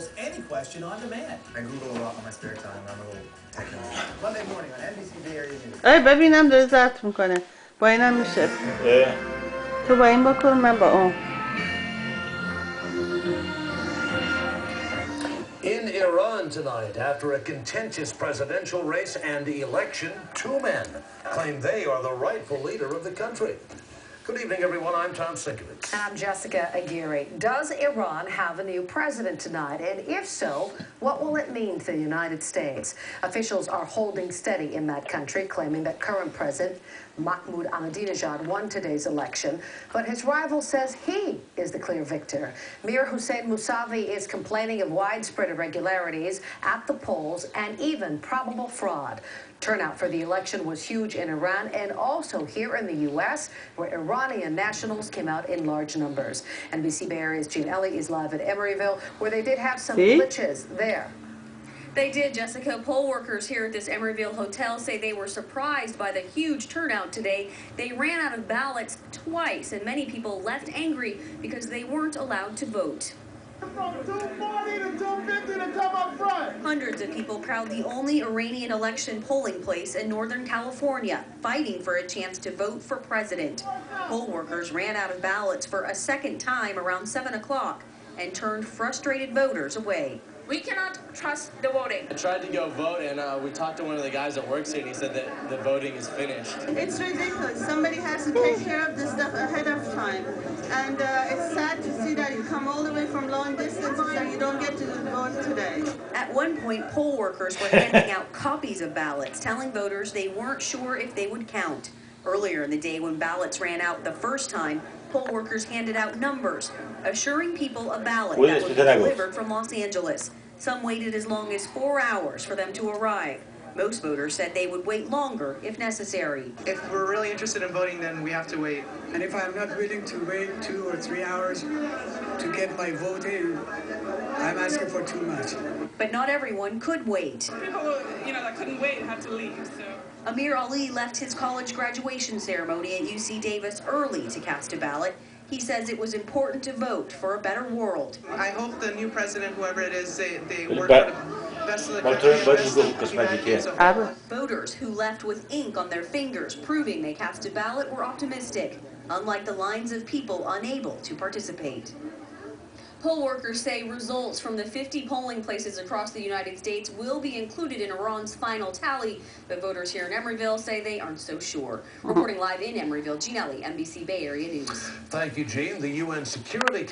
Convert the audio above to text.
almost any question on demand. I Google a lot in my spare time. I'm a little technical. Monday morning on NBC Bay Area News. ببینم داره ضبط میکنه. با اینم میشه. تو با این بکن من با اون. In Iran tonight, after a contentious presidential race and election, two men claim they are the rightful leader of the country. Good evening, everyone. I'm Tom Sinkovich. I'm Jessica Aguirre. Does Iran have a new president tonight? And if so, what will it mean for the United States? Officials are holding steady in that country, claiming that current President Mahmoud Ahmadinejad won today's election, but his rival says he is the clear victor. Mir Hossein Mousavi is complaining of widespread irregularities at the polls and even probable fraud. Turnout for the election was huge in Iran and also here in the U.S., where Iranian nationals came out in large numbers. NBC Bay Area's Gene Ellie is live at Emeryville, where they did have some glitches there. They did, Jessica. Poll workers here at this Emeryville hotel say they were surprised by the huge turnout today. They ran out of ballots twice, and many people left angry because they weren't allowed to vote. From 240 to 250 to come up front. Hundreds of people crowd the only Iranian election polling place in Northern California, fighting for a chance to vote for president. Poll workers ran out of ballots for a second time around 7 o'clock and turned frustrated voters away. We cannot trust the voting. I tried to go vote, and we talked to one of the guys that works here, and he said that the voting is finished. It's ridiculous. Somebody has to take care of this stuff ahead of time. And it's sad to see that you come all the way from long distances and you don't get to vote today. At one point, poll workers were handing out copies of ballots, telling voters they weren't sure if they would count. Earlier in the day, when ballots ran out the first time, poll workers handed out numbers, assuring people a ballot that would be delivered from Los Angeles. Some waited as long as 4 hours for them to arrive. Most voters said they would wait longer if necessary. If we're really interested in voting, then we have to wait. And if I'm not willing to wait 2 or 3 hours to get my vote in, I'm asking for too much. But not everyone could wait. People, that couldn't wait had to leave, so. Amir Ali left his college graduation ceremony at UC Davis early to cast a ballot. He says it was important to vote for a better world. I hope the new president, whoever it is, they work for the best of the country. Voters who left with ink on their fingers proving they cast a ballot were optimistic, unlike the lines of people unable to participate. Poll workers say results from the 50 polling places across the United States will be included in Iran's final tally, but voters here in Emeryville say they aren't so sure. Reporting live in Emeryville, Gene Ellie, NBC Bay Area News. Thank you, Gene. The UN Security